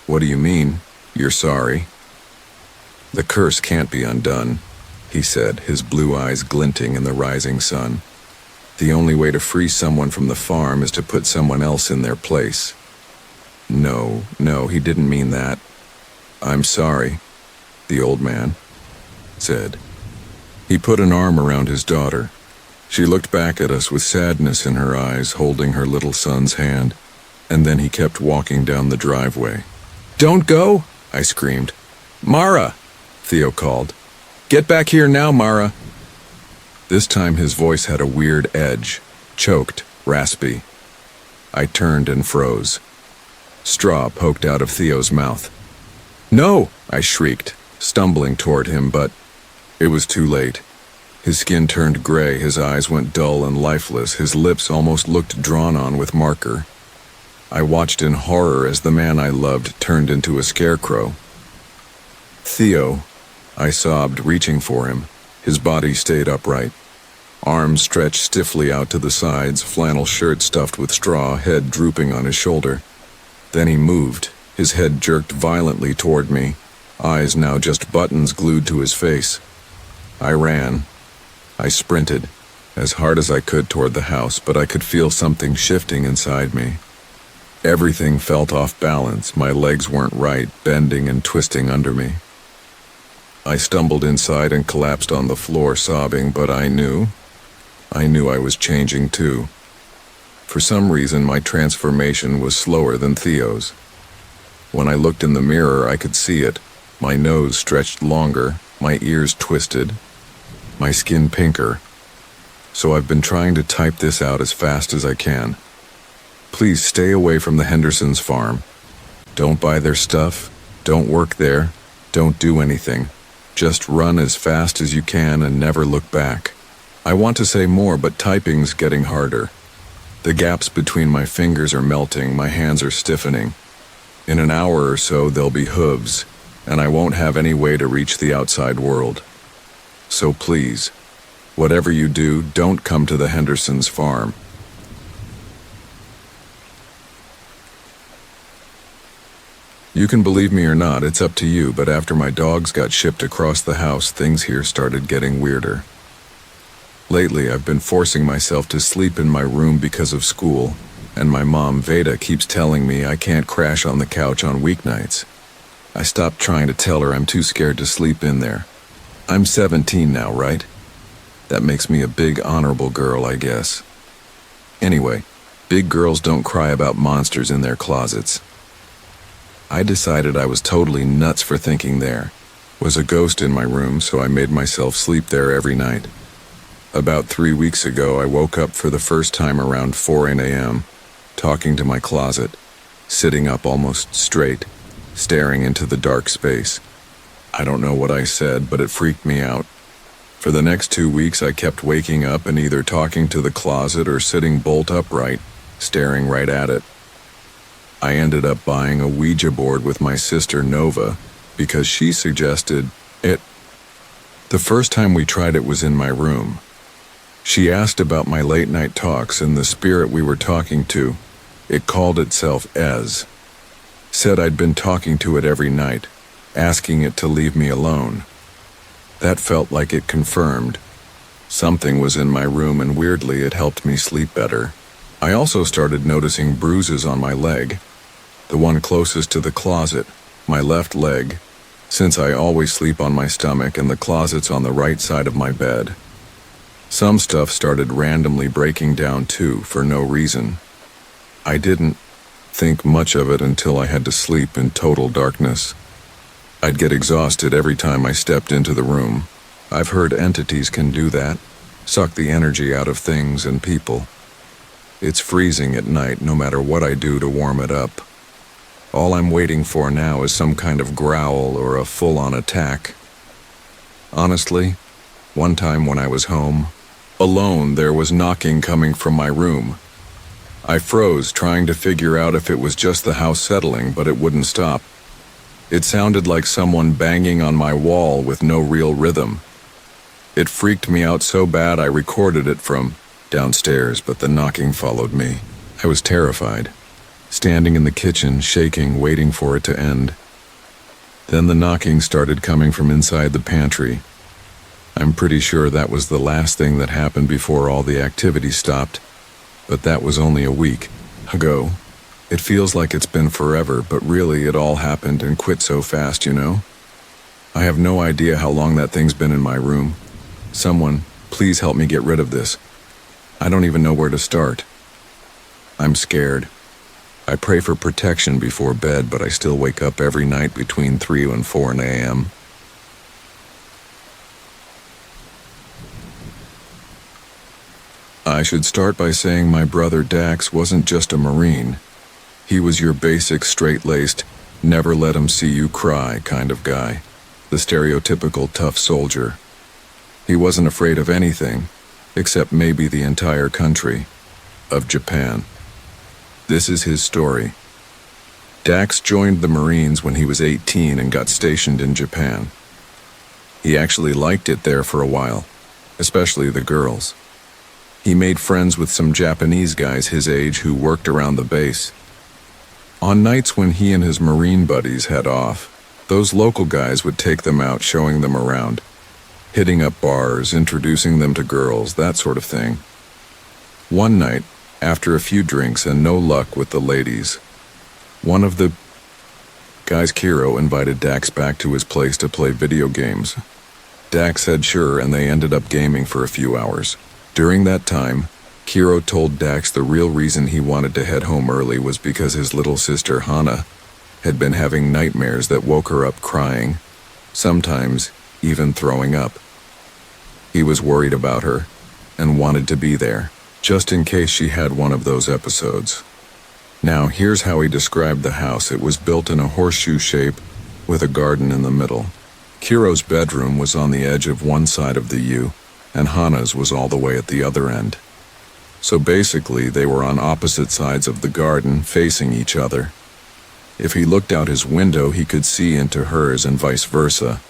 "What do you mean, you're sorry?" "The curse can't be undone," he said, his blue eyes glinting in the rising sun. "The only way to free someone from the farm is to put someone else in their place." No, he didn't mean that. "I'm sorry," the old man said. He put an arm around his daughter. She looked back at us with sadness in her eyes, holding her little son's hand, and then he kept walking down the driveway. "Don't go!" I screamed. "Mara!" Theo called. "Get back here now, Mara!" This time his voice had a weird edge, choked, raspy. I turned and froze. Straw poked out of Theo's mouth. "No!" I shrieked, stumbling toward him, but it was too late. His skin turned gray, his eyes went dull and lifeless, his lips almost looked drawn on with marker. I watched in horror as the man I loved turned into a scarecrow. "Theo," I sobbed, reaching for him. His body stayed upright. Arms stretched stiffly out to the sides, flannel shirt stuffed with straw, head drooping on his shoulder. Then he moved, his head jerked violently toward me, eyes now just buttons glued to his face. I ran. I sprinted, as hard as I could toward the house, but I could feel something shifting inside me. Everything felt off balance, my legs weren't right, bending and twisting under me. I stumbled inside and collapsed on the floor, sobbing, but I knew I was changing too. For some reason, my transformation was slower than Theo's. When I looked in the mirror, I could see it. My nose stretched longer, my ears twisted, my skin pinker. So I've been trying to type this out as fast as I can. Please stay away from the Hendersons' farm. Don't buy their stuff, don't work there, don't do anything. Just run as fast as you can and never look back. I want to say more, but typing's getting harder. The gaps between my fingers are melting, my hands are stiffening. In an hour or so, there'll be hooves, and I won't have any way to reach the outside world. So please, whatever you do, don't come to the Hendersons' farm. You can believe me or not, it's up to you, but after my dogs got shipped across the house, things here started getting weirder. Lately, I've been forcing myself to sleep in my room because of school, and my mom, Veda, keeps telling me I can't crash on the couch on weeknights. I stopped trying to tell her I'm too scared to sleep in there. I'm 17 now, right? That makes me a big, honorable girl, I guess. Anyway, big girls don't cry about monsters in their closets. I decided I was totally nuts for thinking there was a ghost in my room, so I made myself sleep there every night. About 3 weeks ago, I woke up for the first time around 4 a.m., talking to my closet, sitting up almost straight, staring into the dark space. I don't know what I said, but it freaked me out. For the next 2 weeks, I kept waking up and either talking to the closet or sitting bolt upright, staring right at it. I ended up buying a Ouija board with my sister Nova because she suggested it. The first time we tried it was in my room. She asked about my late night talks and the spirit we were talking to. It called itself Ez. Said I'd been talking to it every night, asking it to leave me alone. That felt like it confirmed. Something was in my room and weirdly it helped me sleep better. I also started noticing bruises on my leg. The one closest to the closet, my left leg, since I always sleep on my stomach and the closet's on the right side of my bed. Some stuff started randomly breaking down too, for no reason. I didn't think much of it until I had to sleep in total darkness. I'd get exhausted every time I stepped into the room. I've heard entities can do that, suck the energy out of things and people. It's freezing at night no matter what I do to warm it up. All I'm waiting for now is some kind of growl or a full-on attack. Honestly, one time when I was home, alone, there was knocking coming from my room. I froze trying to figure out if it was just the house settling, but it wouldn't stop. It sounded like someone banging on my wall with no real rhythm. It freaked me out so bad I recorded it from downstairs, but the knocking followed me. I was terrified, standing in the kitchen, shaking, waiting for it to end. Then the knocking started coming from inside the pantry. I'm pretty sure that was the last thing that happened before all the activity stopped, but that was only a week ago. It feels like it's been forever, but really it all happened and quit so fast, you know? I have no idea how long that thing's been in my room. Someone, please help me get rid of this. I don't even know where to start. I'm scared. I pray for protection before bed, but I still wake up every night between 3 and 4 a.m. I should start by saying my brother Dax wasn't just a Marine. He was your basic straight-laced, never let him see you cry kind of guy. The stereotypical tough soldier. He wasn't afraid of anything, except maybe the entire country of Japan. This is his story. Dax joined the Marines when he was 18 and got stationed in Japan. He actually liked it there for a while, especially the girls. He made friends with some Japanese guys his age who worked around the base. On nights when he and his Marine buddies had off, those local guys would take them out showing them around, hitting up bars, introducing them to girls, that sort of thing. One night, after a few drinks and no luck with the ladies, one of the guys, Kiro, invited Dax back to his place to play video games. Dax said sure, and they ended up gaming for a few hours. During that time, Kiro told Dax the real reason he wanted to head home early was because his little sister Hana had been having nightmares that woke her up crying, sometimes even throwing up. He was worried about her and wanted to be there, just in case she had one of those episodes. Now here's how he described the house. It was built in a horseshoe shape with a garden in the middle. Kiro's bedroom was on the edge of one side of the U, and Hana's was all the way at the other end. So basically, they were on opposite sides of the garden, facing each other. If he looked out his window, he could see into hers and vice versa.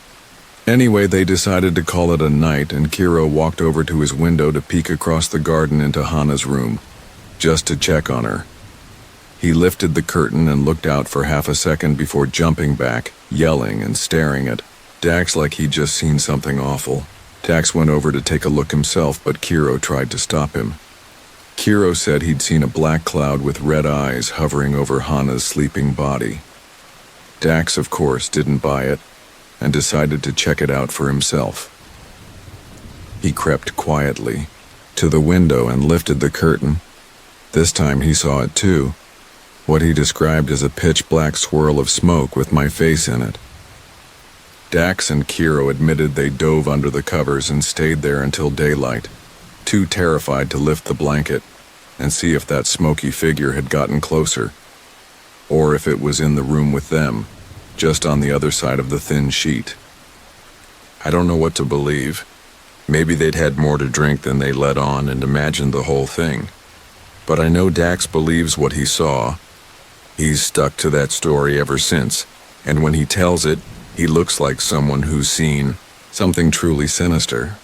Anyway, they decided to call it a night, and Kiro walked over to his window to peek across the garden into Hana's room, just to check on her. He lifted the curtain and looked out for half a second before jumping back, yelling and staring at Dax like he'd just seen something awful. Dax went over to take a look himself, but Kiro tried to stop him. Kiro said he'd seen a black cloud with red eyes hovering over Hana's sleeping body. Dax, of course, didn't buy it and decided to check it out for himself. He crept quietly to the window and lifted the curtain. This time he saw it too, what he described as a pitch-black swirl of smoke with my face in it. Dax and Kiro admitted they dove under the covers and stayed there until daylight, too terrified to lift the blanket and see if that smoky figure had gotten closer, or if it was in the room with them, just on the other side of the thin sheet. I don't know what to believe. Maybe they'd had more to drink than they let on and imagined the whole thing. But I know Dax believes what he saw, He's stuck to that story ever since, and when he tells it, he looks like someone who's seen something truly sinister.